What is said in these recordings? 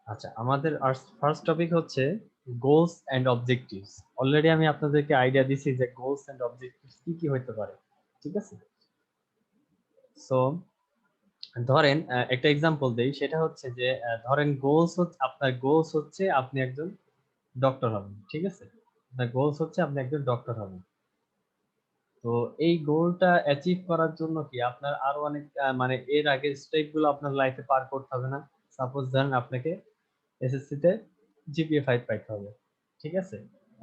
আচ্ছা, আমাদের first topic হচ্ছে গোলস এন্ড অবজেক্টিভস। অলরেডি আমি আপনাদেরকে আইডিয়া দিছি যে গোলস এন্ড অবজেক্টিভস কি কি হতে পারে, ঠিক আছে? সো ধরেন একটা এক্সাম্পল দেই, সেটা হচ্ছে যে ধরেন গোলস হচ্ছে, আপনার গোলস হচ্ছে আপনি একজন ডক্টর হবেন, ঠিক আছে? আপনার গোলস হচ্ছে আপনি একজন ডক্টর হবেন। তো এই গোলটা অ্যাচিভ করার জন্য কি আপনার আরো অনেক মানে এর আগের স্টেপ গুলো আপনার লাইফে পার করতে হবে না? সাপোজ ধরেন আপনাকে এসএসসি তে জিপিএ 5 পাইতে হবে, ঠিক আছে?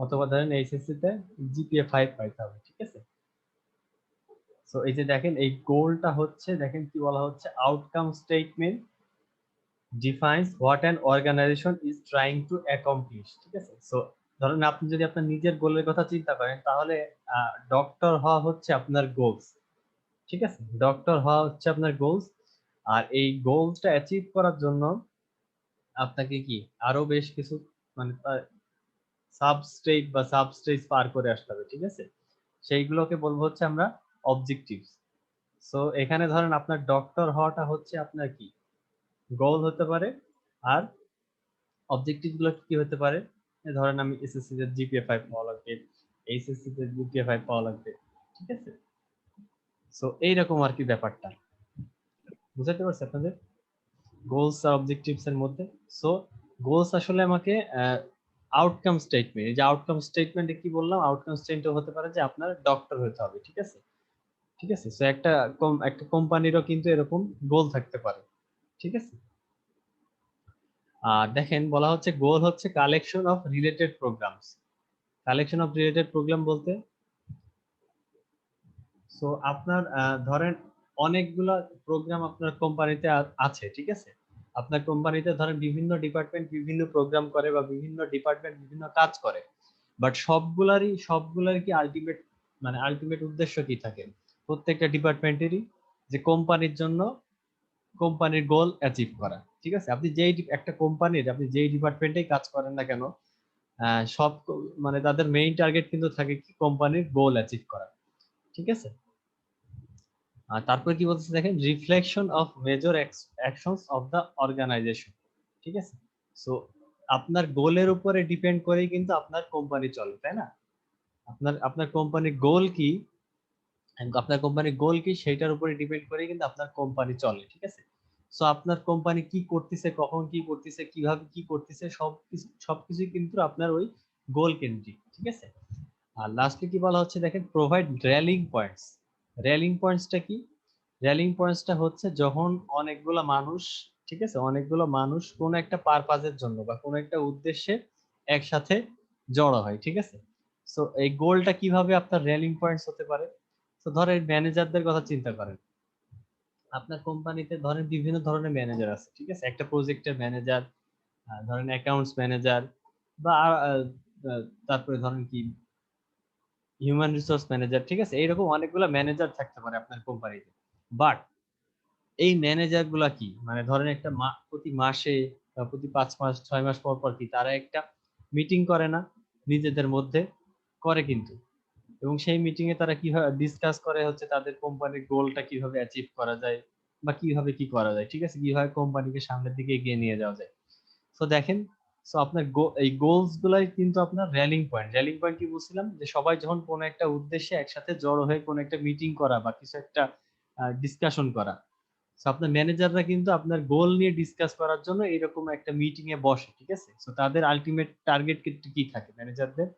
অথবা ধরেন এইচএসসি তে জিপিএ 5 পাইতে হবে, ঠিক আছে? সো এই যে দেখেন এই গোলটা হচ্ছে, দেখেন কি বলা হচ্ছে, outcome statement defines what an organization is trying to accomplish, ঠিক আছে? সো ধরেন আপনি যদি আপনার নিজের গোলের কথা চিন্তা করেন, তাহলে ডক্টর হওয়া হচ্ছে আপনার গোলস, ঠিক আছে? ডক্টর হওয়া হচ্ছে আপনার গোলস। আর এই গোলসটা অ্যাচিভ করার জন্য আপনাকে কি আরো বেশ কিছু মানে সাবস্টেট বা সাবস্টেজ পার করে আসতে হবে, ঠিক আছে? সেইগুলোকে বলবো হচ্ছে আমরা অবজেক্টিভস। সো এখানে ধরেন আপনার ডক্টর হওয়াটা হচ্ছে আপনার কি গোল হতে পারে। আর অবজেক্টিভ গুলো কি হতে পারে, ধরেন আমি এসএসসি তে জিপিএ 5 পাওয়া লাগবে, এইচএসসি তে জিপিএ 5 পাওয়া লাগবে, ঠিক আছে? সো এইরকম আর কি ব্যাপারটা, বুঝাতে পারছি আপনাদের গোলস আর অবজেক্টিভস এর মধ্যে। সো গোলস আসলে আমাকে আউটকাম স্টেটমেন্ট, এই যে আউটকাম স্টেটমেন্টে কি বললাম, আউটকাম স্টেটমেন্ট হতে পারে যে আপনার ডক্টর হতে হবে, ঠিক আছে? ঠিক আছে, সো একটা কোম্পানিরও কিন্তু এরকম গোল থাকতে পারে, ঠিক আছে? আর দেখেন বলা হচ্ছে গোল হচ্ছে collection of related programs. Collection of related program বলতে, সো আপনার ধরেন অনেকগুলা প্রোগ্রাম আপনার কোম্পানিতে আছে, ঠিক আছে? আপনার কোম্পানিতে ধরেন বিভিন্ন ডিপার্টমেন্ট বিভিন্ন প্রোগ্রাম করে বা বিভিন্ন ডিপার্টমেন্ট বিভিন্ন কাজ করে, বাট সবগুলারই কি আলটিমেট মানে আলটিমেট উদ্দেশ্য কি থাকে প্রত্যেকটা ডিপার্টমেন্টেরই, যে কোম্পানির জন্য কোম্পানির গোল অ্যাচিভ করা, ঠিক আছে? আপনি একটা কোম্পানির আপনি যেই ডিপার্টমেন্টেই কাজ করেন না কেন, মানে তাদের মেইন টার্গেট কিন্তু থাকে কি কোম্পানির গোল অ্যাচিভ করা, ঠিক আছে? আর তারপরে কি বলতেছে দেখেন, reflection of major actions of the organization, ঠিক আছে? সো আপনার গোলের উপরে ডিপেন্ড করেই কিন্তু আপনার কোম্পানি চলে, তাই না? আপনার কোম্পানির গোল কি, আপনার কোম্পানির গোল কি সেটার উপরে ডিপেন্ড করে কিন্তু আপনার কোম্পানি চলে, ঠিক আছে? সো আপনার কোম্পানি কি করতেছে, কখন কি করতেছে, কিভাবে কি করতেছে, সবকিছু কিন্তু আপনার ওই গোল কেন্দ্রিক, ঠিক আছে? আর লাস্টে কি বলা হচ্ছে দেখেন, প্রোভাইড র্যালিং পয়েন্টস। র্যালিং পয়েন্টসটা কি? র্যালিং পয়েন্টসটা হচ্ছে যখন অনেকগুলো মানুষ, ঠিক আছে, অনেকগুলো মানুষ কোনো একটা পারপাজের জন্য বা কোনো একটা উদ্দেশ্যে একসাথে জড়ো হয়, ঠিক আছে? সো এই গোলটা কিভাবে আপনার র্যালিং পয়েন্টস হতে পারে? তো ধরেন ম্যানেজারদের কথা চিন্তা করেন, আপনার কোম্পানিতে ধরেন বিভিন্ন ধরনের ম্যানেজার আছে, ঠিক আছে? একটা প্রজেক্টের ম্যানেজার, ধরেন অ্যাকাউন্টস ম্যানেজার, বা তারপরে ধরেন কি হিউম্যান রিসোর্স ম্যানেজার, ঠিক আছে? এইরকম অনেকগুলো ম্যানেজার থাকতে পারে আপনার কোম্পানিতে। বাট এই ম্যানেজার গুলা কি মানে ধরেন একটা প্রতি মাসে বা প্রতি 5 মাস 6 মাস পর পর কি তারা একটা মিটিং করে না নিজেদের মধ্যে? করে কিন্তু। এবং সেই মিটিং এ তারা কিভাবে ডিসকাস করে হচ্ছে তাদের কোম্পানির গোলটা কিভাবে অ্যাচিভ করা যায় বা কিভাবে কি করা যায়, ঠিক আছে? কিভাবে কোম্পানিকে সামনের দিকে এগিয়ে নিয়ে যাওয়া যায়। সো দেখেন, সো আপনার এই গোলস গুলাই কিন্তু আপনার র্যালিং পয়েন্ট। র্যালিং পয়েন্ট কি বলছিলাম, যে সবাই যখন কোনো একটা উদ্দেশ্যে একসাথে জড়ো হয়ে কোনো একটা মিটিং করা বা কিছু একটা ডিসকাশন করা। সো আপনার ম্যানেজাররা কিন্তু আপনার গোল নিয়ে ডিসকাস করার জন্য এরকম একটা মিটিং এ বসে, ঠিক আছে? সো তাদের আলটিমেট টার্গেট কিন্তু কি থাকে ম্যানেজারদের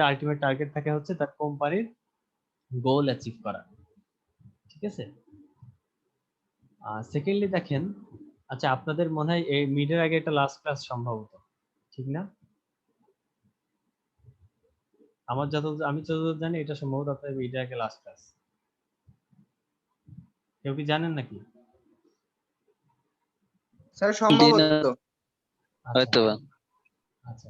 আলটিমেট টার্গেট থাকে হচ্ছে তার কোম্পানির গোল অ্যাচিভ করা, ঠিক আছে? সেকেন্ডলি দেখেন, আচ্ছা আপনাদের মনে হয় এই মিডের আগে একটা লাস্ট ক্লাস সম্ভবত, ঠিক না? আমি যতদূর জানি এটা সম্ভবত আপনাদের মিডের আগে লাস্ট ক্লাস। কেউ কি জানেন নাকি? স্যার জি না, সম্ভবত। আচ্ছা হয়তো বা। আচ্ছা,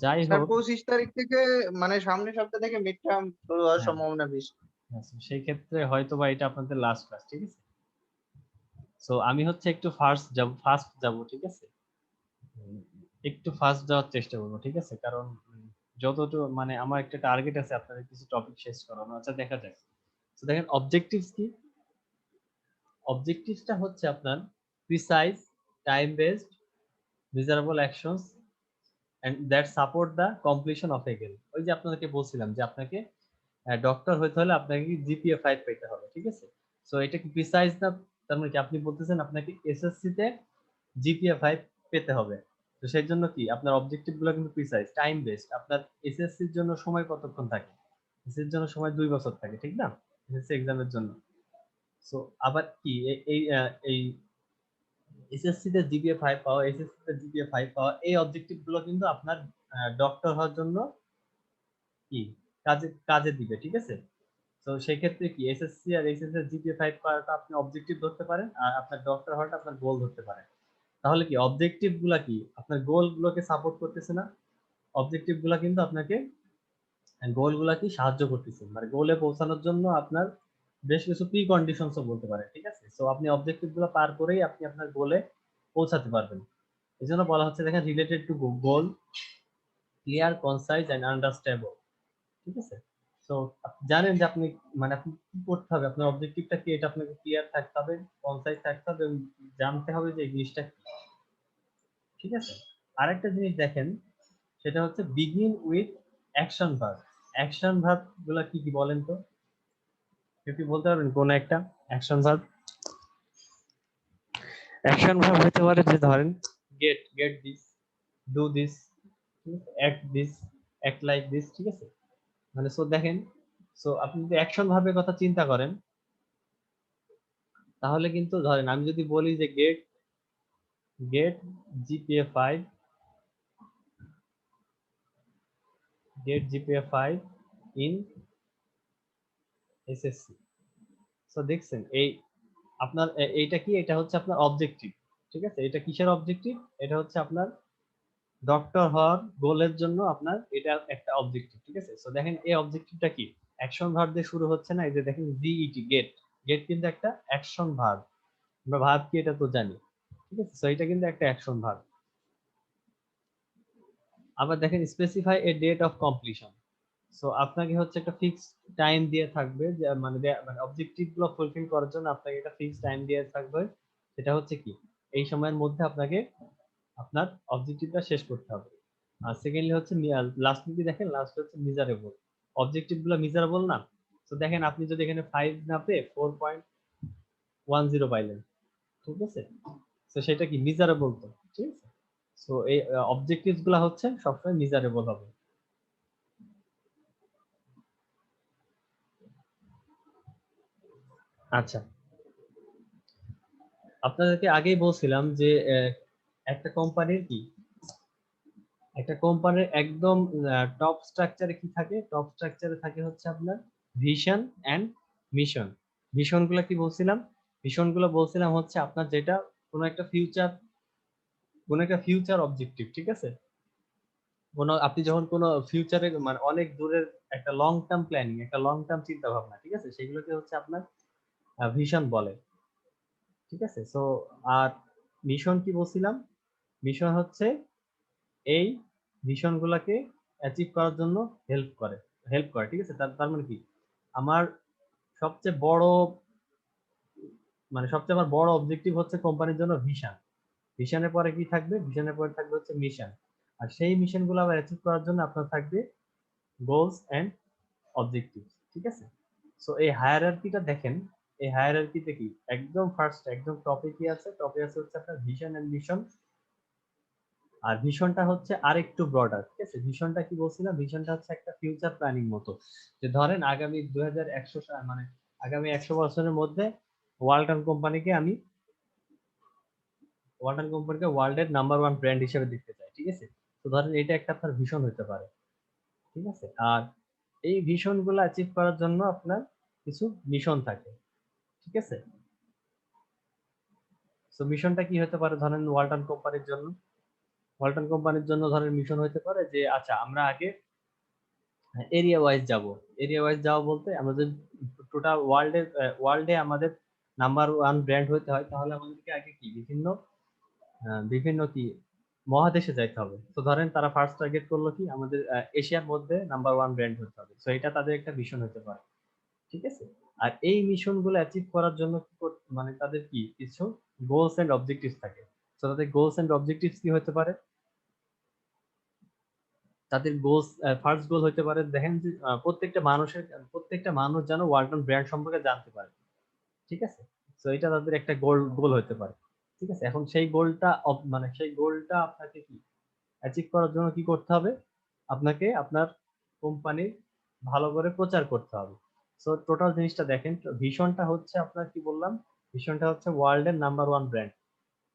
যাই স্যার হোক, 25 তারিখ থেকে মানে সামনের সপ্তাহ থেকে মিড টার্ম শুরু হওয়ার হ্যাঁ, সম্ভাবনা বেশি। আচ্ছা, সেই ক্ষেত্রে হয়তো বা এটা আপনাদের লাস্ট ক্লাস, ঠিক আছে? সো আমি হচ্ছে একটু ফার্স্ট যাব, ঠিক আছে? একটু ফার্স্ট যাওয়ার চেষ্টা করবো, ঠিক আছে? কারণ যতটুকু মানে আমার একটা টার্গেট আছে আপনাদের কিছু টপিক শেষ করানো, আচ্ছা দেখা যাক। তো দেখেন অবজেক্টিভস কি? অবজেক্টিভসটা হচ্ছে আপনার precise, time based measurable actions and that support the completion of a goal. ওই যে আপনাদেরকে বলছিলাম যে আপনাকে ডক্টর হইতে হলে আপনাকে জিপিএ 5 পেতে হবে, ঠিক আছে? সো এটা কি প্রিসাইজ না? তার মানে কি আপনি বলতেছেন আপনাকে এসএসসি তে জিপিএ 5 পেতে হবে। তো সেই জন্য কি আপনার অবজেক্টিভ গুলো কিন্তু প্রিসাইজ, টাইম বেসড। আপনার এসএসসি এর জন্য সময় কতক্ষণ থাকে? এসএসসি এর জন্য সময় 2 বছর থাকে, ঠিক না? এসএসসি এক্সামের জন্য। সো আবার কি এই এসএসসি তে জিপিএ 5 পাওয়া, এসএসসি তে জিপিএ 5 পাওয়া, এই অবজেক্টিভ গুলো কিন্তু আপনার ডক্টর হওয়ার জন্য কি কাজে কাজে দিবে, ঠিক আছে? তো সেই ক্ষেত্রে কি এসএসসি আর এইচএসসি এর জিপিএ 5 পাওয়াটা আপনি অবজেক্টিভ ধরতে পারেন, আর আপনার ডক্টর হওয়াটা আপনার গোল ধরতে পারেন। তাহলে কি অবজেক্টিভ গুলা কি আপনার গোল গুলোকে সাপোর্ট করতেছে না? অবজেক্টিভ গুলা কিন্তু আপনাকে গোল গুলা কি সাহায্য করতেছে, মানে গোলে পৌঁছানোর জন্য আপনার বেশ কিছু প্রি কন্ডিশনসও বলতে পারেন, ঠিক আছে? সো আপনি অবজেক্টিভ গুলো পার করেই আপনি আপনার গোলে পৌঁছাতে পারবেন। এজন্য বলা হচ্ছে দেখেন related to goal, clear, concise and understandable, ঠিক আছে? সো আপনি জানেন যে আপনি মানে আপনি কি করতে হবে, আপনার অবজেক্টিভটা কি, এটা আপনাকে ক্লিয়ার থাকতে হবে, কনসাইজ থাকতে হবে এবং জানতে হবে যে এই জিনিসটা কি, ঠিক আছে? আরেকটা জিনিস দেখেন, সেটা হচ্ছে begin with action verb. Action verb গুলা কি কি বলেন তো? কেউ কি বলতে পারবেন কোন একটা অ্যাকশন ভার্ব? অ্যাকশন ভার্ব হতে পারে যে ধরেন get this, do this, act this, act like this, ঠিক আছে? মানে সো দেখেন, সো আপনি যদি অ্যাকশন ভার্বের কথা চিন্তা করেন, তাহলে কিন্তু ধরেন আমি যদি বলি যে get GPA 5, get GPA 5 in SSC. So দেখছেন এই আপনার এইটা কি, এটা হচ্ছে আপনার অবজেক্টিভ, ঠিক আছে? এটা কিসের অবজেক্টিভ? এটা হচ্ছে আপনার ডক্টর হওয়ার গোলের জন্য আপনার এটা একটা অবজেক্টিভ, ঠিক আছে? সো দেখেন এই অবজেক্টিভটা কি অ্যাকশন ভার্ব দিয়ে শুরু হচ্ছে না? এই যে দেখেন জিইটি, গেট, গেট কিন্তু একটা অ্যাকশন ভার্ব। আমরা ভার্ব কি এটা তো জানি, ঠিক আছে? সো এটা কিন্তু একটা অ্যাকশন ভার্ব। আবার দেখেন specify a date of completion. So আপনাকে হচ্ছে একটা ফিক্সড টাইম দিয়ে থাকবে, যে মানে মানে অবজেক্টিভ গুলো ফুলফিল করার জন্য আপনাকে একটা ফিক্সড টাইম দিয়ে থাকবে। সেটা হচ্ছে কি এই সময়ের মধ্যে আপনাকে আপনার অবজেক্টিভটা শেষ করতে হবে। আর সেকেন্ডলি হচ্ছে লাস্ট যদি দেখেন, লাস্ট হচ্ছে মিজারেবল। অবজেক্টিভ গুলো মিজারেবল না? তো দেখেন আপনি যদি এখানে 5 না পেয়ে 4.10 পাইলেন, ঠিক আছে? তো সেটা কি মিজারেবল তো, ঠিক আছে? সো এই অবজেক্টিভস গুলা হচ্ছে সবসময় মিজারেবল হবে। আচ্ছা, আপনাদেরকে আগেই বলছিলাম যে একটা কোম্পানির কি একটা কোম্পানির একদম টপ স্ট্রাকচারে কি থাকে? টপ স্ট্রাকচারে থাকে হচ্ছে আপনার ভিশন এন্ড মিশন। ভিশন গুলো কি বলছিলাম? ভিশন গুলো বলছিলাম হচ্ছে আপনার যেটা কোনো একটা ফিউচার অবজেক্টিভ, ঠিক আছে? আপনি যখন কোনো ফিউচারে মানে অনেক দূরের একটা লং টার্ম প্ল্যানিং, একটা লং টার্ম চিন্তা ভাবনা, ঠিক আছে? সেগুলোকে হচ্ছে আপনার ভিশন বলে, ঠিক আছে? সো আর মিশন কি বলছিলাম? মিশন হচ্ছে এই মিশন গুলাকে অ্যাচিভ করার জন্য হেল্প করে, ঠিক আছে? তার মানে কি আমার সবচেয়ে বড় সবচেয়ে আমার বড় অবজেক্টিভ হচ্ছে কোম্পানির জন্য ভিশন। ভিশনের পরে কি থাকবে? ভিশনের পরে থাকবে হচ্ছে মিশন। আর সেই মিশন গুলো আবার অ্যাচিভ করার জন্য আপনার থাকবে গোলস এন্ড অবজেক্টিভ, ঠিক আছে? সো এই হায়ারার্কিটা দেখেন, এই হায়ারার্কিতে কি একদম ফার্স্ট একদম টপে কি আছে? টপে আছে হচ্ছে আপনার ভিশন এন্ড মিশন। আর ভিশনটা হচ্ছে আরেকটু ব্রডার, ঠিক আছে? ভিশনটা কি বলছিলাম? ভিশনটা হচ্ছে একটা ফিউচার প্ল্যানিং মতো, যে ধরেন আগামী 2100 মানে আগামী 100 বছরের মধ্যে ওয়ালটন কোম্পানিকে আমি ওয়ার্ল্ডের নাম্বার ওয়ান ব্র্যান্ড হিসেবে দেখতে চাই, ঠিক আছে? তো ধরেন এটা একটা আপনার ভিশন হতে পারে, ঠিক আছে? আর এই ভিশন গুলো অ্যাচিভ করার জন্য আপনার কিছু মিশন থাকে, ঠিক আছে? তো মিশনটা কি হতে পারে? ধরেন ওয়ালটন কোম্পানির জন্য ধরেন মিশন হতে পারে যে আচ্ছা আমরা আগে এরিয়া ওয়াইজ যাব বলতে আমরা যদি টোটাল ওয়ার্ল্ডে আমাদের নাম্বার ওয়ান ব্র্যান্ড হতে হয়, তাহলে আমাদেরকে আগে কি বিভিন্ন কি মহাদেশে যাইতে হবে। তো ধরেন তারা ফার্স্ট টার্গেট করলো কি আমাদের এশিয়ার মধ্যে নাম্বার ওয়ান ব্র্যান্ড হতে হবে। তো এটা তাদের একটা মিশন হতে পারে, ঠিক আছে? আর এই মিশন গুলো অ্যাচিভ করার জন্য তাদের কি কিছু গোলস এন্ড অবজেক্টিভস থাকে। তো তাদের গোলস এন্ড অবজেক্টিভস কি হতে পারে? তাদের গোলস, ফার্স্ট গোল হতে পারে, দেখেন যে প্রত্যেকটা মানুষ যেন ওয়ালটন ব্র্যান্ড সম্পর্কে জানতে পারে, ঠিক আছে? তো এটা তাদের একটা গোল হতে পারে, ঠিক আছে? এখন সেই গোলটা আপনাকে কি অ্যাচিভ করার জন্য কি করতে হবে? আপনাকে আপনার কোম্পানির ভালো করে প্রচার করতে হবে। সো টোটাল জিনিসটা দেখেন, ভিশনটা হচ্ছে আপনার কি বললাম, ভিশনটা হচ্ছে ওয়ার্ল্ডের নাম্বার ওয়ান ব্র্যান্ড,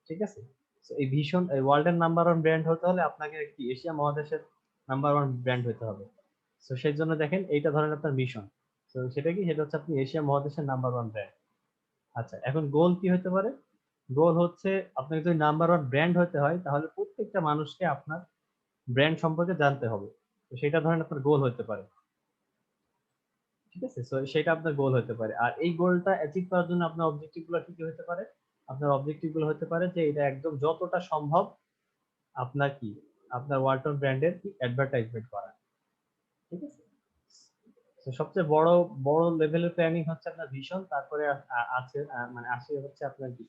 ঠিক আছে? তো এই ভিশন, এই ওয়ার্ল্ডের নাম্বার ওয়ান ব্র্যান্ড হতে হলে আপনাকে কি এশিয়া মহাদেশের নাম্বার ওয়ান ব্র্যান্ড হতে হবে। তো সেই জন্য দেখেন এইটা ধরেন আপনার মিশন। তো সেটা কি, সেটা হচ্ছে আপনি এশিয়া মহাদেশের নাম্বার ওয়ান ব্র্যান্ড। আচ্ছা, এখন গোল কি হতে পারে? গোল হচ্ছে আপনাকে যদি নাম্বার ওয়ান ব্র্যান্ড হতে হয় তাহলে প্রত্যেকটা মানুষকে আপনার ব্র্যান্ড সম্পর্কে জানতে হবে। তো সেটা ধরেন আপনার গোল হতে পারে, ঠিক আছে? সো সেটা আপনার গোল হতে পারে। আর এই গোলটা অ্যাচিভ করার জন্য আপনার অবজেক্টিভ গুলো কি কি হতে পারে? আপনার অবজেক্টিভ গুলো হতে পারে যে এটা একদম যতটা সম্ভব আপনার কি, আপনার ওয়ালটন ব্র্যান্ডের কি অ্যাডভার্টাইজমেন্ট করা, ঠিক আছে? তো সবচেয়ে বড় বড় লেভেলের প্ল্যানিং হচ্ছে আপনার ভিশন, তারপরে আছে মানে আসে হচ্ছে আপনার কি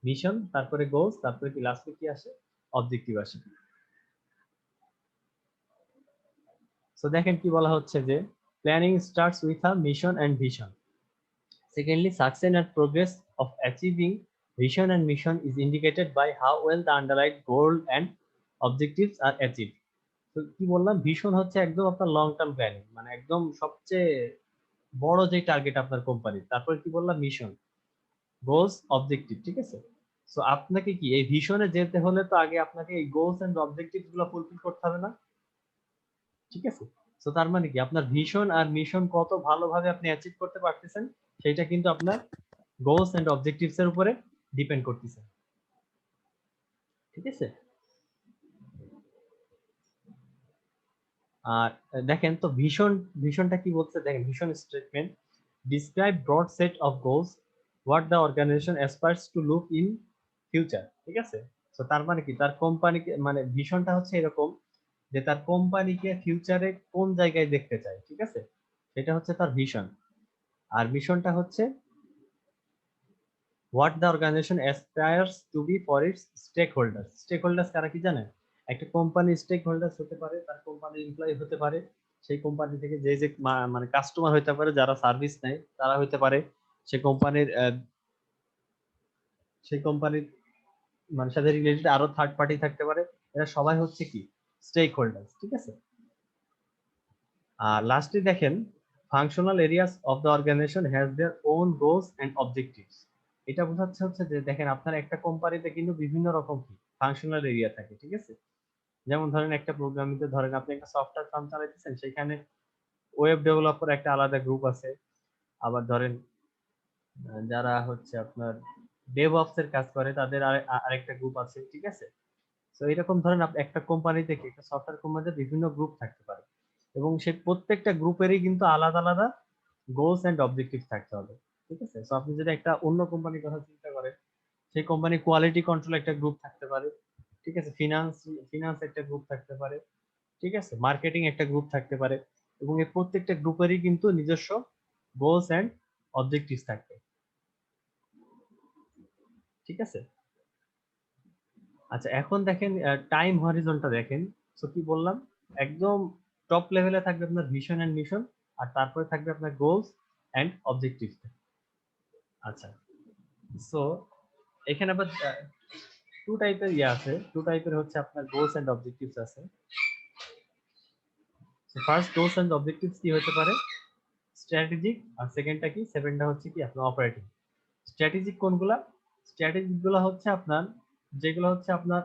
ভিশন, তারপরে গোলস, তারপরে কি লাস্টে কি আসে, অবজেক্টিভ আসে। সো দেখেন কি বলা হচ্ছে যে planning starts with a mission and vision. Secondly, success and progress of achieving vision and mission is indicated by how well the underlying goal and objectives are achieved. তো কি বললাম, ভিশন হচ্ছে একদম আপনার লং টার্ম প্ল্যানিং, মানে একদম সবচেয়ে বড় যে টার্গেট আপনার কোম্পানির। তারপরে কি বললাম, মিশন, গোলস, অবজেক্টিভ, ঠিক আছে? সো আপনাকে কি এই ভিশনে যেতে হলে তো আগে আপনাকে এই গোলস এন্ড অবজেক্টিভ গুলো ফুলফিল করতে হবে না, ঠিক আছে? তো তার মানে কি আপনার ভিশন আর মিশন কত ভালোভাবে আপনি অ্যাচিভ করতে পারতেছেন সেটা কিন্তু আপনার গোলস এন্ড অবজেক্টিভস এর উপরে ডিপেন্ড করতেছে, ঠিক আছে? আর দেখেন তো ভিশনটা কি বলছে, দেখেন vision statement describe broad set of goals what the organization aspires to look in future, ঠিক আছে? তো তার মানে কি তার কোম্পানিকে, মানে ভিশনটা হচ্ছে এরকম যে তার কোম্পানিকে ফিউচারে কোন জায়গায় দেখতে চায়, ঠিক আছে? সেটা হচ্ছে তার ভিশন। আর মিশনটা হচ্ছে what the organization aspires to be for its stakeholders. Stakeholders কারা কি জানেন? একটা কোম্পানির স্টেক হোল্ডার্স হতে পারে, তার কোম্পানির এমপ্লয়ি হতে পারে, সেই কোম্পানি থেকে যে মানে কাস্টমার হতে পারে যারা সার্ভিস নেয় তারা হতে পারে, সেই কোম্পানির মানে সাথে রিলেটেড আরো থার্ড পার্টি থাকতে পারে, এরা সবাই হচ্ছে কি স্টেক হোল্ডার্স, ঠিক আছে? আর লাস্টে দেখেন functional areas of the organization has their own goals and objectives. এটা বোঝাচ্ছে হচ্ছে যে দেখেন আপনার একটা কোম্পানিতে কিন্তু বিভিন্ন রকম কি ফাংশনাল এরিয়া থাকে, ঠিক আছে? যেমন ধরেন একটা প্রোগ্রামিংতে ধরেন আপনি একটা সফটওয়্যার ফার্ম চালাইতেছেন, সেখানে ওয়েব ডেভেলপার একটা আলাদা গ্রুপ আছে, আবার ধরেন যারা হচ্ছে আপনার ডেভঅপস এর কাজ করে তাদের আরেকটা গ্রুপ আছে, ঠিক আছে? তো এরকম ধরেন একটা কোম্পানি থেকে, একটা সফটওয়্যার কোম্পানিতে বিভিন্ন গ্রুপ থাকতে পারে এবং সেই প্রত্যেকটা গ্রুপেরই কিন্তু আলাদা আলাদা গোলস এন্ড অবজেক্টিভ থাকতে হবে, ঠিক আছে? তো আপনি যদি একটা অন্য কোম্পানির কথা চিন্তা করেন, সেই কোম্পানি কোয়ালিটি কন্ট্রোল একটা গ্রুপ থাকতে পারে, ঠিক আছে? ফিনান্স একটা গ্রুপ থাকতে পারে, ঠিক আছে? মার্কেটিং একটা গ্রুপ থাকতে পারে, এবং এই প্রত্যেকটা গ্রুপেরই কিন্তু নিজস্ব গোলস এন্ড অবজেক্টিভ থাকবে, ঠিক আছে? আচ্ছা, এখন দেখেন টাইম হরিজনটা দেখেন। তো কি বললাম, একদম টপ লেভেলে থাকবে আপনার ভিশন এন্ড মিশন, আর তারপরে থাকবে আপনার গোলস এন্ড অবজেক্টিভ। আচ্ছা, সো এখানে আবার টু টাইপের আছে, টু টাইপের হচ্ছে আপনার গোলস এন্ড অবজেক্টিভস আছে। ফার্স্ট গোলস এন্ড অবজেক্টিভস কি হতে পারে, স্ট্র্যাটেজিক, আর সেকেন্ডটা কি, সেকেন্ডটা হচ্ছে কি আপনার অপারেটিং। স্ট্র্যাটেজিক কোনগুলা? স্ট্র্যাটেজিক গুলো হচ্ছে আপনার যেগুলো হচ্ছে আপনার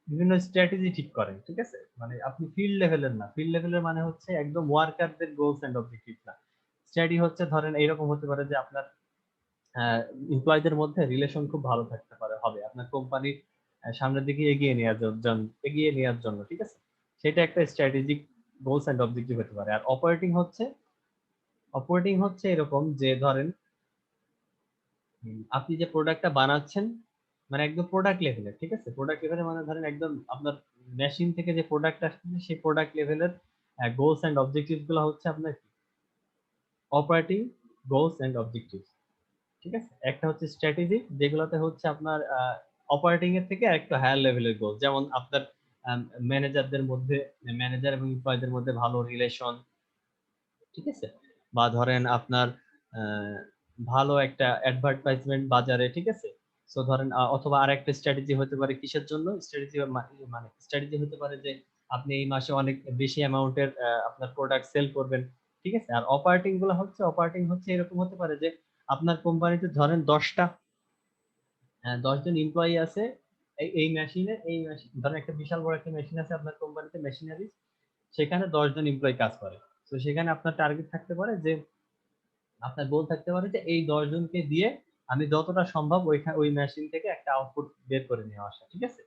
বিভিন্ন স্ট্র্যাটেজি ঠিক করে, ঠিক আছে? মানে আপনি ফিল্ড লেভেলের না, ফিল্ড লেভেলের মানে হচ্ছে একদম ওয়ার্কারদের গোলস এন্ড অবজেক্টিভ না। স্ট্র্যাটেজি হচ্ছে ধরেন এইরকম হতে পারে যে আপনার এমপ্লয়ীদের মধ্যে রিলেশন খুব ভালো থাকতে পারে, হবে আপনার কোম্পানির সামনের দিকে এগিয়ে নেওয়ার জন্য, ঠিক আছে? সেটা একটা স্ট্র্যাটেজিক গোলস এন্ড অবজেক্টিভ হতে পারে। আর অপারেটিং হচ্ছে এরকম যে ধরেন আপনি যে প্রোডাক্টটা বানাচ্ছেন, মানে একদম প্রোডাক্ট লেভেলের, ঠিক আছে? প্রোডাক্ট লেভেলের মানে ধরেন একদম আপনার মেশিন থেকে যে প্রোডাক্ট আসছে সেই প্রোডাক্ট লেভেলের গোলস এন্ড অবজেক্টিভ গুলো হচ্ছে আপনার অপারেটিং গোলস এন্ড অবজেক্টিভ, ঠিক আছে? একটা হচ্ছে স্ট্র্যাটেজিক, যেগুলোতে হচ্ছে আপনার অপারেটিং এর থেকে একটু হায়ার লেভেলের গোল, যেমন আপনার ম্যানেজারদের মধ্যে, ম্যানেজার এবং এমপ্লয়ীদের মধ্যে ভালো রিলেশন, ঠিক আছে, বা ধরেন আপনার আহ, ভালো একটা অ্যাডভার্টাইজমেন্ট বাজারে, ঠিক আছে। সো ধরেন অথবা আরেকটা স্ট্র্যাটেজি হতে পারে, কিসের জন্য স্ট্র্যাটেজি, মানে স্ট্র্যাটেজি হতে পারে যে আপনি এই মাসে অনেক বেশি অ্যামাউন্টের আপনার প্রোডাক্ট সেল করবেন, ঠিক আছে। আর অপারেটিং গুলো হচ্ছে, অপারেটিং হচ্ছে এরকম হতে পারে যে আপনার কোম্পানিতে ধরেন 10জন এমপ্লয়ি আছে, এই মেশিনে, এই মেশিন ধরেন একটা বিশাল বড় একটা মেশিন আছে আপনার কোম্পানিতে, মেশিনারি, সেখানে 10জন এমপ্লয়ি কাজ করে। তো সেখানে আপনার টার্গেট থাকতে পারে যে, আপনার গোল থাকতে পারে যে এই 10জনকে দিয়ে আমি যতটা সম্ভব ওই মেশিন থেকে একটা আউটপুট বের করে নিয়ে আসা, ঠিক আছে।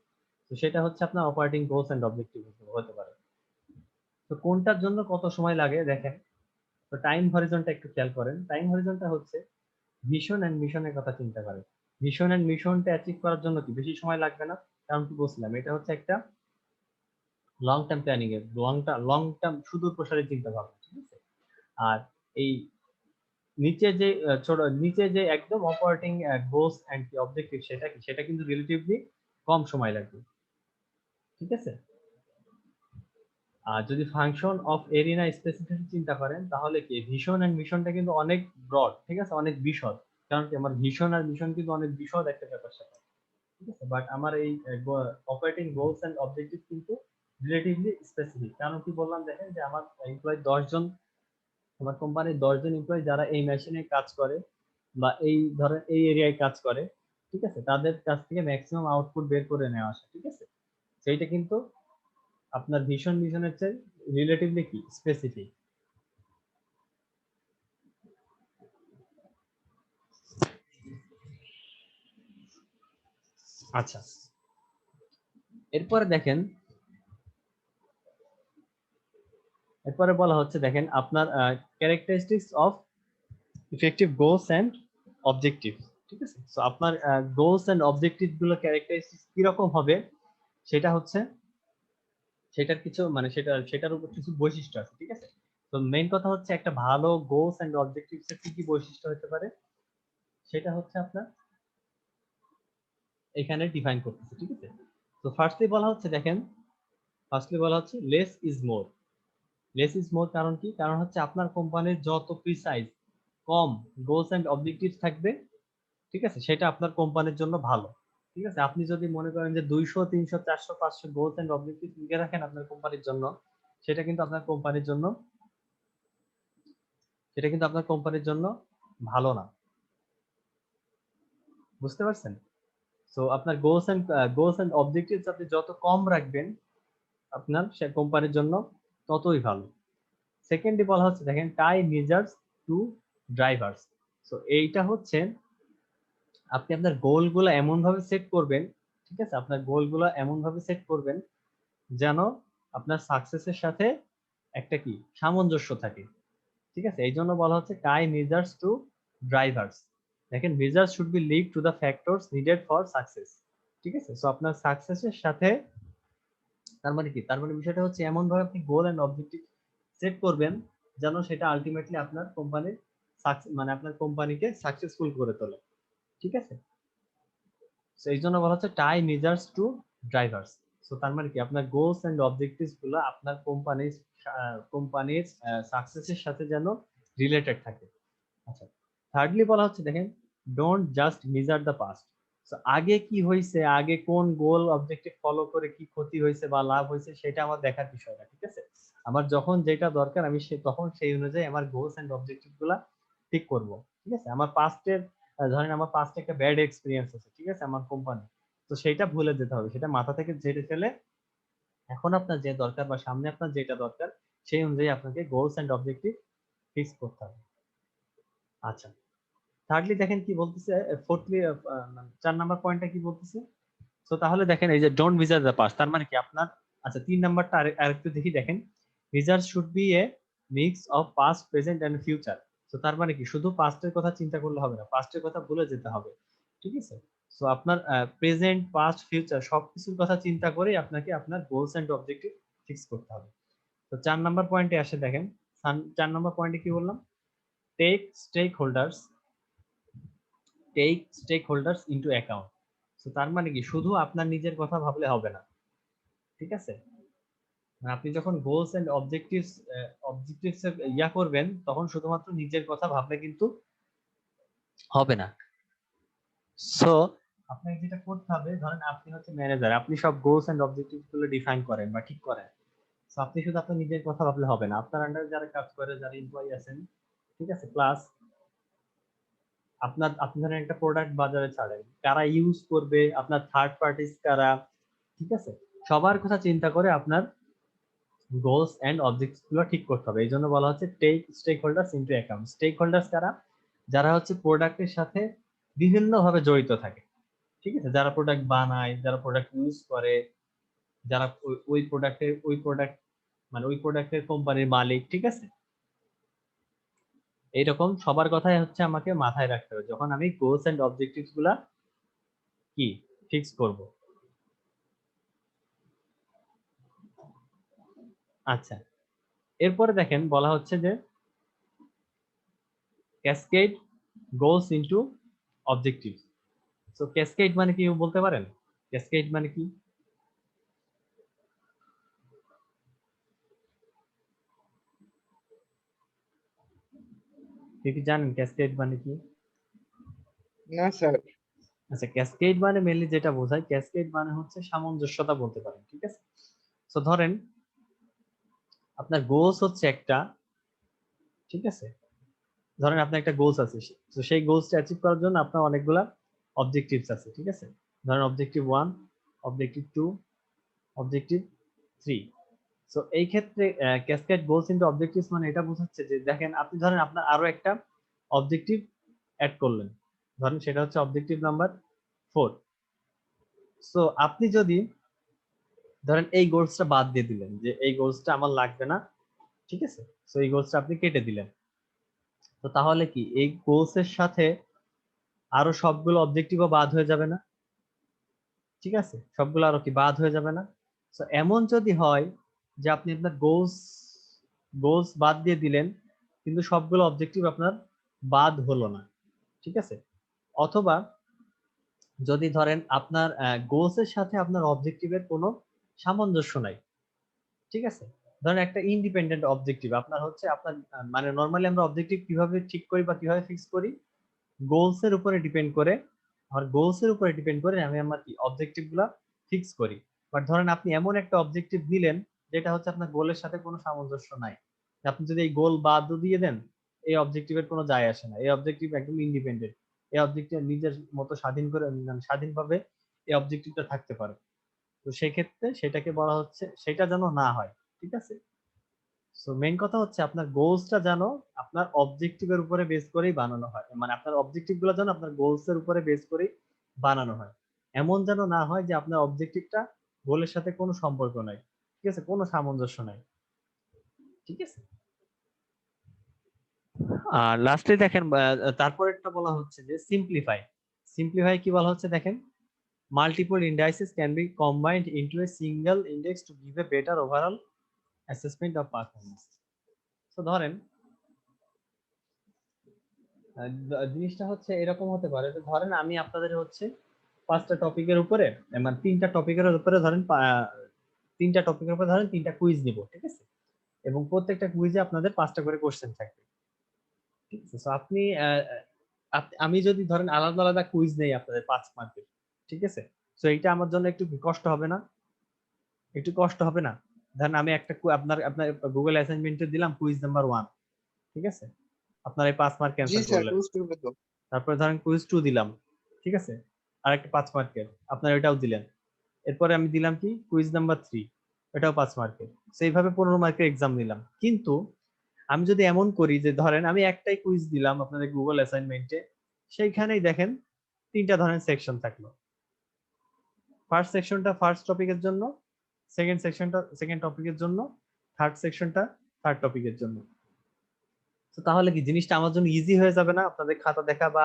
তো সেটা হচ্ছে আপনার অপারেটিং গোলস এন্ড অবজেক্টিভ হতে পারে। তো কোনটার জন্য কত সময় লাগে দেখেন, তো টাইম হরিজনটা একটু খেয়াল করেন। টাইম হরিজনটা হচ্ছে ভিশন এন্ড মিশনের কথা চিন্তা করেন। ভিশন এন্ড মিশনটা অ্যাচিভ করার জন্য কি বেশি সময় লাগবে না, কারণ কি বলছিলাম এটা হচ্ছে একটা লং টার্ম প্ল্যানিং এর, লং টার্ম সুদূর প্রসারী চিন্তা ভাবনা, ঠিক আছে। আর এই নিচে যে ছোট নিচে যে একদম অপারেটিং গোলস এন্ড অবজেক্টিভ, সেটা কি, সেটা কিন্তু রিলেটিভলি কম সময় লাগবে, ঠিক আছে। আর যদি ফাংশন অফ এরিনা স্পেসিফিসিটি চিন্তা করেন, তাহলে কি ভিশন এন্ড মিশনটা কিন্তু অনেক ব্রড, ঠিক আছে, অনেক বিশদ। কারণ কি আমার ভিশন আর মিশন কিন্তু অনেক বিশদ একটা ব্যাপার স্যাপার, ঠিক আছে। বাট আমার এই অপারেটিং গোলস এন্ড অবজেক্টিভ কিন্তু রিলেটিভলি স্পেসিফিক। কারণ কি বললাম দেখেন, যে আমার এমপ্লয় 10জন, আমার কোম্পানির 10জন এমপ্লয়ি যারা এই মেশিনে কাজ করে বা এই ধরেন এই এরিয়ায় কাজ করে, ঠিক আছে, তাদের কাছ থেকে ম্যাক্সিমাম আউটপুট বের করে নেওয়া আসে, ঠিক আছে। সেইটা কিন্তু আপনার ভিশন মিশনের চেয়ে রিলেটিভলি কি স্পেসিফিক। আচ্ছা, এরপরে দেখেন, এরপরে বলা হচ্ছে দেখেন আপনার characteristics of effective goals and objective, ঠিক আছে। তো আপনার গোলস এন্ড অবজেক্টিভ গুলো ক্যারেক্টারিস্টিক্স কিরকম হবে, সেটা হচ্ছে, সেটার কিছু মানে সেটার উপর কিছু বৈশিষ্ট্য আছে, ঠিক আছে। তো মেইন কথা হচ্ছে একটা ভালো গোলস এন্ড অবজেক্টিভস এর কি কি বৈশিষ্ট্য হতে পারে, সেটা হচ্ছে আপনার এখানে ডিফাইন করতেছে, ঠিক আছে। তো ফার্স্টলি বলা হচ্ছে less is more. Less is more কারণ কি, কারণ হচ্ছে আপনার কোম্পানির যত প্রিসাইজ, কম গোলস এন্ড অবজেক্টিভস থাকবে, ঠিক আছে, সেটা আপনার কোম্পানির জন্য ভালো, ঠিক আছে। আপনি যদি মনে করেন যে 200 300 400 500 গোলস এন্ড অবজেক্টিভ লিখে রাখেন আপনার কোম্পানির জন্য, সেটা কিন্তু আপনার কোম্পানির জন্য, সেটা কিন্তু আপনার কোম্পানির জন্য ভালো না, বুঝতে পারছেন। সো আপনার গোলস এন্ড অবজেক্টিভস আপনি যত কম রাখবেন, আপনার সে কোম্পানির জন্য ততই ভালো। সেকেন্ডলি বলা হচ্ছে দেখেন টাই মেজার্স টু ড্রাইভার্স। সো এইটা হচ্ছে আপনি আপনার গোলগুলো এমন ভাবে সেট করবেন, ঠিক আছে, আপনার গোলগুলো এমন ভাবে সেট করবেন যেন আপনার সাকসেসের সাথে একটা কি সামঞ্জস্য থাকে, ঠিক আছে। এই জন্য বলা হচ্ছে টাই মেজার্স টু ড্রাইভার্স। দেখেন measures should be lead to the factors needed for success, ঠিক আছে। সো আপনার সাকসেসের সাথে, তার মানে কি, তার মানে বিষয়টা হচ্ছে এমন ভাবে আপনি গোল এন্ড অবজেক্টিভ সেট করবেন যেন সেটা আলটিমেটলি আপনার কোম্পানির মানে আপনার কোম্পানিকে সাকসেসফুল করে তোলে, ঠিক আছে। সো এই জন্য বলা হচ্ছে টাই মেজার্স টু ড্রাইভার্স। সো তার মানে কি আপনার গোলস এন্ড অবজেক্টিভস গুলো আপনার কোম্পানির সাকসেসের সাথে যেন রিলেটেড থাকে। আচ্ছা, থার্ডলি বলা হচ্ছে দেখেন don't just measure the past. So আগে কি হয়েছে, আগে কোন গোল অবজেক্টিভ ফলো করে কি ক্ষতি হয়েছে বা লাভ হয়েছে, সেটা আমার দেখার বিষয় না, ঠিক আছে। আমার যখন যেটা দরকার আমি তখন সেই অনুযায়ী আমার গোলস এন্ড অবজেক্টিভ গুলা ঠিক করব, ঠিক আছে। আমার পাস্টের ধরেন আমার পাস্টে একটা ব্যাড এক্সপিরিয়েন্স আছে, ঠিক আছে, আমার কোম্পানি, তো সেটা ভুলে যেতে হবে, সেটা মাথা থেকে ঝেড়ে ফেলে এখন আপনার যে দরকার বা সামনে আপনার যেটা দরকার সেই অনুযায়ী আপনাকে গোলস এন্ড অবজেক্টিভ ফিক্স করতে হবে। আচ্ছা, থার্ডলি দেখেন কি বলতেছে, ফোর্থলি 4 নাম্বার পয়েন্টটা কি বলতেছে। তো তাহলে দেখেন এই যে ডোন্ট মেজার দ্য পাস্ট, তার মানে কি আপনার, আচ্ছা 3 নাম্বারটা আরেকটু দেখি, দেখেন reserve should be a mix of past present and future. তো তার মানে কি শুধু পাস্টের কথা চিন্তা করলে হবে না, পাস্টের কথা ভুলে যেতে হবে, ঠিক আছে। সো আপনার প্রেজেন্ট পাস্ট ফিউচার সবকিছুর কথা চিন্তা করেই আপনাকে আপনার গোলস এন্ড অবজেক্টিভ ফিক্স করতে হবে। তো 4 নাম্বার পয়েন্টে আসে দেখেন, 4 নাম্বার পয়েন্টে কি বললাম, take stakeholders take stakeholders into account. তো তার মানে কি শুধু আপনার নিজের কথা ভাবলে হবে না, ঠিক আছে? মানে আপনি যখন গোলস এন্ড অবজেক্টিভস ইয়া করবেন তখন শুধুমাত্র নিজের কথা ভাবলে কিন্তু হবে না। সো আপনাকে যেটা করতে হবে, ধরেন আপনি হচ্ছে ম্যানেজার, আপনি সব গোলস এন্ড অবজেক্টিভস গুলো ডিফাইন করেন বা ঠিক করেন। তো আপনি শুধু আপনার নিজের কথা ভাবলে হবে না, আপনার আন্ডারে যারা কাজ করে, যারা এমপ্লয়ি আছেন, ঠিক আছে, প্লাস আপনি ধরেন একটা প্রোডাক্ট বাজারে ছাড়েন, কারা ইউজ করবে, আপনার থার্ড পার্টিস কারা, ঠিক আছে, সবার কথা চিন্তা করে আপনার গোলস এন্ড অবজেক্টিভস গুলো ঠিক করতে হবে। এই জন্য বলা হচ্ছে take stakeholders into account. Stakeholders কারা? যারা হচ্ছে প্রোডাক্টের সাথে বিভিন্ন ভাবে জড়িত থাকে, ঠিক আছে, যারা প্রোডাক্ট বানায়, যারা প্রোডাক্ট ইউজ করে, যারা ওই প্রোডাক্ট মানে ওই প্রোডাক্টের কোম্পানির মালিক, ঠিক আছে, এইরকম সবার কথাই হচ্ছে আমাকে মাথায় রাখতে হবে যখন আমি গোলস এন্ড অবজেক্টিভস গুলা কি ফিক্স করব। আচ্ছা, এরপরে দেখেন বলা হচ্ছে যে cascade goals into objectives. So cascade মানে কি বলতে পারেন? ক্যাসকেড মানে কি? কেউ কি জানেন ক্যাসকেড মানে কি? না স্যার। আচ্ছা, ক্যাসকেড মানে মেনলি যেটা বোঝায়, ক্যাসকেড মানে হচ্ছে সামঞ্জস্যতা বলতে পারেন, ঠিক আছে। সো ধরেন আপনার গোলস হচ্ছে একটা, ঠিক আছে, ধরেন আপনার একটা গোলস আছে, তো সেই গোলসটা অ্যাচিভ করার জন্য আপনার অনেকগুলা অবজেক্টিভস আছে, ঠিক আছে। ধরেন অবজেক্টিভ 1, অবজেক্টিভ 2, অবজেক্টিভ 3। সো এই ক্ষেত্রে ক্যাসকেড গোলস ইনটু অবজেক্টিভস মানে এটা বোঝাচ্ছে যে দেখেন আপনি ধরেন আপনার আরো একটা অবজেক্টিভ অ্যাড করলেন, ধরেন সেটা হচ্ছে অবজেক্টিভ নাম্বার 4। সো আপনি যদি ধরেন এই গোলসটা বাদ দিয়ে দিলেন যে এই গোলসটা আমার লাগবে না, ঠিক আছে, সো এই গোলসটা আপনি কেটে দিলেন, তো তাহলে কি এই গোলসের সাথে আরো সবগুলো অবজেক্টিভও বাদ হয়ে যাবে না? ঠিক আছে, সবগুলো আরো কি বাদ হয়ে যাবে না? তো এমন যদি হয় যে আপনি আপনার গোলস গোলস বাদ দিয়ে দিলেন কিন্তু সবগুলো অবজেক্টিভ আপনার বাদ হলো না, ঠিক আছে, অথবা যদি ধরেন আপনার গোলস এর সাথে আপনার অবজেক্টিভের কোনো সামঞ্জস্য নাই, ঠিক আছে, ধরেন একটা ইন্ডিপেন্ডেন্ট অবজেক্টিভ আপনার হচ্ছে আপনার মানে নরমালি আমরা অবজেক্টিভ কিভাবে ঠিক করি বা কিভাবে ফিক্স করি, গোলস এর উপরে ডিপেন্ড করে, আর গোলস এর উপরে ডিপেন্ড করে আমি আমার কি অবজেক্টিভ গুলা ফিক্স করি। বাট ধরেন আপনি এমন একটা অবজেক্টিভ দিলেন যেটা হচ্ছে আপনার গোলের সাথে কোনো সামঞ্জস্য নাই, আপনি যদি এই গোল বাদ দিয়ে দেন এই অবজেক্টিভের কোনো যায় আসে না, এই অবজেক্টিভ একদম ইন্ডিপেন্ডেন্ট, এই অবজেক্টিভ নিজের মতো স্বাধীন করে মানে স্বাধীনভাবে এই অবজেক্টিভটা থাকতে পারে। তো সেই ক্ষেত্রে সেটাকে বলা হচ্ছে, সেটা যেন না হয়, ঠিক আছে। সো মেইন কথা হচ্ছে আপনার গোলসটা যেন আপনার অবজেক্টিভের উপরে বেস করেই বানানো হয়, মানে আপনার অবজেক্টিভ গুলো যেন আপনার গোলস এর উপরে বেস করেই বানানো হয়। এমন যেন না হয় যে আপনার অবজেক্টিভটা গোলের সাথে কোনো সম্পর্ক নাই, ঠিক আছে, কোনো সামঞ্জস্য নাই, ঠিক আছে। আর লাস্টে দেখেন তারপরেরটা বলা হচ্ছে যে সিম্পলিফাই। সিম্পলিফাই কি বলা হচ্ছে দেখেন, multiple indices can be combined into a single index to give a better overall assessment of performance. তো ধরেন জিনিসটা হচ্ছে এরকম হতে পারে যে ধরেন আমি আপনাদের হচ্ছে 5টা টপিকের উপরে মানে 3টা টপিকের উপরে ধরেন 3টা টপিকের উপরে ধরেন 3টা কুইজ নিব, ঠিক আছে, এবং প্রত্যেকটা কুইজে আপনাদের 5টা করে কোশ্চেন থাকবে, ঠিক আছে। তো আপনি আমি যদি ধরেন আলাদা আলাদা কুইজ নেই আপনাদের 5 মার্কের, ঠিক আছে, তো এইটা আমার জন্য একটু কষ্ট হবে না? একটু কষ্ট হবে না? ধরেন আমি একটা আপনার আপনার গুগল অ্যাসাইনমেন্টে দিলাম কুইজ নাম্বার 1, ঠিক আছে, আপনার এই 5 মার্ক জি ক্যান্সেল স্যার, করলেন। বুঝতে হবে তো। তারপরে ধরেন কুইজ 2 দিলাম, ঠিক আছে, আরেকটা 5 মার্কের, আপনার এটাও দিলেন। এরপরে আমি দিলাম কি কুইজ নাম্বার 3, এটাও 5 মার্কের। সেইভাবে 15 মার্কের এক্সাম নিলাম। কিন্তু আমি যদি এমন করি যে ধরেন আমি একটাই কুইজ দিলাম আপনাদের গুগল অ্যাসাইনমেন্টে, সেইখানেই দেখেন 3টা ধরেন সেকশন থাকলো। ফার্স্ট সেকশনটা ফার্স্ট টপিকের জন্য, সেকেন্ড সেকশনটা সেকেন্ড টপিকের জন্য, থার্ড সেকশনটা থার্ড টপিকের জন্য। তো তাহলে কি জিনিসটা আমার জন্য ইজি হয়ে যাবে না? আপনাদের খাতা দেখা বা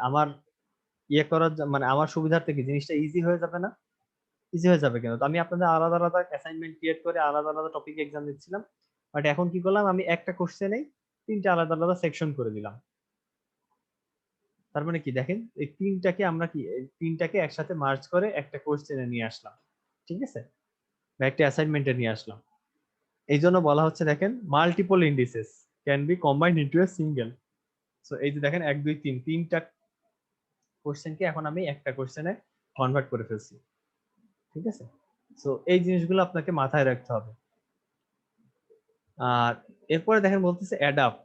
আমার ইয়ে করার মানে আমার সুবিধার্থে কি জিনিসটা ইজি হয়ে যাবে না? ইজি হয়ে যাবে কেন? তো আমি আপনাদের আলাদা আলাদা অ্যাসাইনমেন্ট ক্রিয়েট করে আলাদা আলাদা টপিক এক্সাম দিচ্ছিলাম, বাট এখন কি করলাম, আমি একটা কোশ্চেনেই 3টা আলাদা আলাদা সেকশন করে দিলাম। তার মানে কি দেখেন, এই তিনটাকে আমরা কি এই তিনটাকে একসাথে মার্জ করে একটা কোশ্চেনে নিয়ে আসলাম, ঠিক আছে, বা একটা অ্যাসাইনমেন্টে নিয়ে আসলাম। এই জন্য বলা হচ্ছে দেখেন multiple indices can be combined into a single. So এই যে দেখেন 1 2 3 তিনটা কোশ্চেনকে এখন আমি একটা কোশ্চেনে কনভার্ট করে ফেলছি, ঠিক আছে। সো এই জিনিসগুলো আপনাকে মাথায় রাখতে হবে। আর এরপরে দেখেন বলতেছে অ্যাডাপ্ট,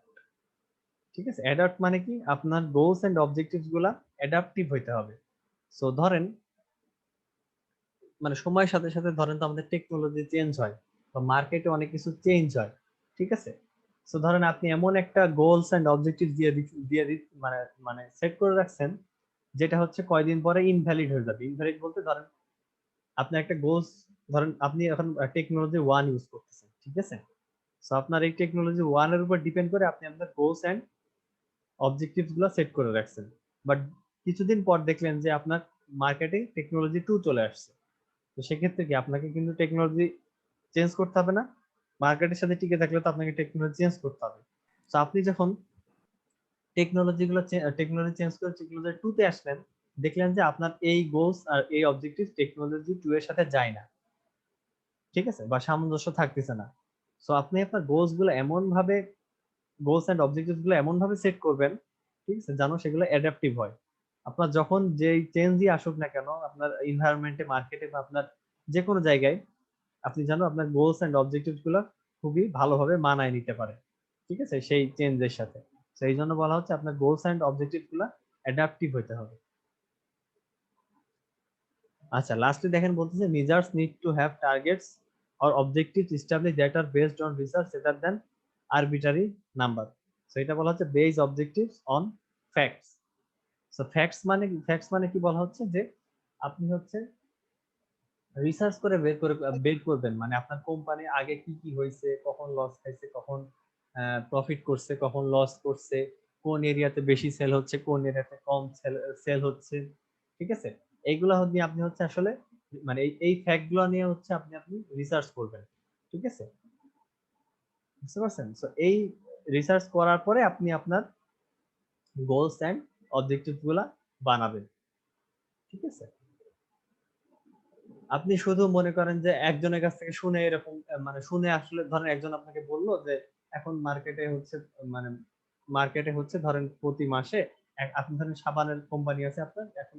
ঠিক আছে। অ্যাডাপ্ট মানে কি, আপনার গোলস এন্ড অবজেক্টিভস গুলা অ্যাডাপটিভ হইতে হবে। সো ধরেন মানে সময়ের সাথে সাথে ধরেন তো আমাদের টেকনোলজি চেঞ্জ হয় বা মার্কেটে অনেক কিছু চেঞ্জ হয়, ঠিক আছে। সো ধরেন আপনি এমন একটা গোলস এন্ড অবজেক্টিভ মানে মানে সেট করে রাখছেন যেটা হচ্ছে কয়দিন পরে ইনভ্যালিড হয়ে যাবে। ইনভ্যালিড বলতে ধরেন আপনি একটা গোলস, ধরেন আপনি এখন টেকনোলজি 1 ইউজ করতেছেন, ঠিক আছে। সো আপনার এই টেকনোলজি 1 এর উপর ডিপেন্ড করে আপনি আপনার গোলস এন্ড অবজেক্টিভস গুলো সেট করে রাখছেন। বাট কিছুদিন পর দেখলেন যে আপনার মার্কেটে টেকনোলজি 2 চলে আসছে। তো সেক্ষেত্রে কি আপনাকে কিন্তু টেকনোলজি চেঞ্জ করতে হবে না? মার্কেটের সাথে টিকে থাকলে তো আপনাকে টেকনোলজি চেঞ্জ করতে হবে। তো আপনি যখন টেকনোলজি চেঞ্জ করে টেকনোলজি 2 তে আসলেন, দেখলেন যে আপনার এই গোলস আর এই অবজেক্টিভ টেকনোলজি 2 এর সাথে যায় না, ঠিক আছে, বা সামঞ্জস্য থাকতেছে না। সো আপনি আপনার গোলস এন্ড অবজেক্টিভস গুলো এমন ভাবে সেট করবেন, ঠিক আছে, যেন সেগুলো অ্যাডাপটিভ হয়। আপনার যখন যেই চেঞ্জই আসুক না কেন আপনার এনভায়রনমেন্টে, মার্কেটে বা আপনার যে কোনো জায়গায়, আপনি যেন আপনার গোলস এন্ড অবজেক্টিভস গুলো খুবই ভালোভাবে মানায় নিতে পারে, ঠিক আছে, সেই চেঞ্জের সাথে। সেই জন্য বলা হচ্ছে আপনার গোলস এন্ড অবজেক্টিভস গুলো অ্যাডাপটিভ হতে হবে। আচ্ছা, লাস্টে দেখেন বলতেছে measures need to have targets or objectives establish that are based on research rather than arbitrary number. So এটা বলা হচ্ছে base objectives on facts. So facts মানে কি বলা হচ্ছে যে আপনি হচ্ছে রিসার্চ করে বের করবেন, মানে আপনার কোম্পানি আগে কি কি হয়েছে, কখন লস খাইছে, কখন প্রফিট করছে, কখন লস করছে, কোন এরিয়াতে বেশি সেল হচ্ছে, কোন এরিয়াতে কম সেল হচ্ছে, ঠিক আছে। এইগুলা নিয়ে আপনি হচ্ছে আসলে মানে এই ফ্যাক্ট গুলো নিয়ে হচ্ছে আপনি রিসার্চ করবেন, ঠিক আছে, বুঝতে পারছেন। সো এই রিসার্চ করার পরে আপনি আপনার গোলস এন্ড অবজেক্টিভ গুলা বানাবেন, ঠিক আছে। আপনি শুধু মনে করেন যে একজনের কাছ থেকে শুনে এরকম মানে শুনে আসলে ধরেন একজন আপনাকে বললো যে এখন মানে মার্কেটে হচ্ছে ধরেন প্রতি মাসে আপনি ধরেন সাবানের কোম্পানি আছে আপনার, এখন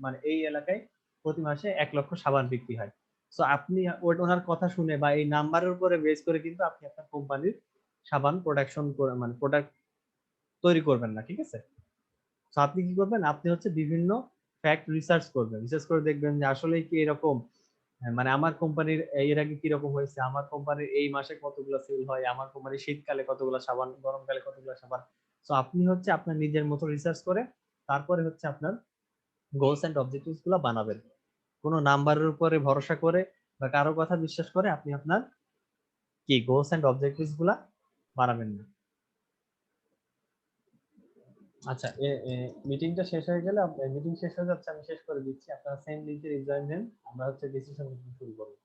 মানে এই এলাকায় প্রতি মাসে 1 লক্ষ সাবান বিক্রি হয়। তো আপনি ওনার কথা শুনে বা এই নাম্বারের উপরে বেস করে কিন্তু আপনি আপনার কোম্পানির সাবান প্রোডাকশন করে মানে প্রোডাক্ট তৈরি করবেন না, ঠিক আছে। তো আপনি কি করবেন, আপনি হচ্ছে বিভিন্ন ফ্যাক্ট রিসার্চ করবেন, রিসার্চ করে দেখবেন যে আসলে কি এরকম, হ্যাঁ, মানে আমার কোম্পানির এর আগে কিরকম হয়েছে, আমার কোম্পানির এই মাসে কতগুলো সেল হয়, আমার কোম্পানির শীতকালে কতগুলো সাবান, গরমকালে কতগুলো সাবান। তো আপনি হচ্ছে আপনার নিজের মতো রিসার্চ করে তারপরে হচ্ছে আপনার গোলস এন্ড অবজেক্টিভস গুলো বানাবেন। কোনো নাম্বারের উপরে ভরসা করে বা কারো কথা বিশ্বাস করে আপনি আপনার কি গোলস এন্ড অবজেক্টিভস গুলা বানাবেন না। আচ্ছা, মিটিংটা শেষ হয়ে গেলে মিটিং শেষ হয়ে যাচ্ছে, আমি শেষ করে দিচ্ছি, আপনারা সেম লিংকে জয়েন দেন, আমরা হচ্ছে ডিসিশন শুরু করবো।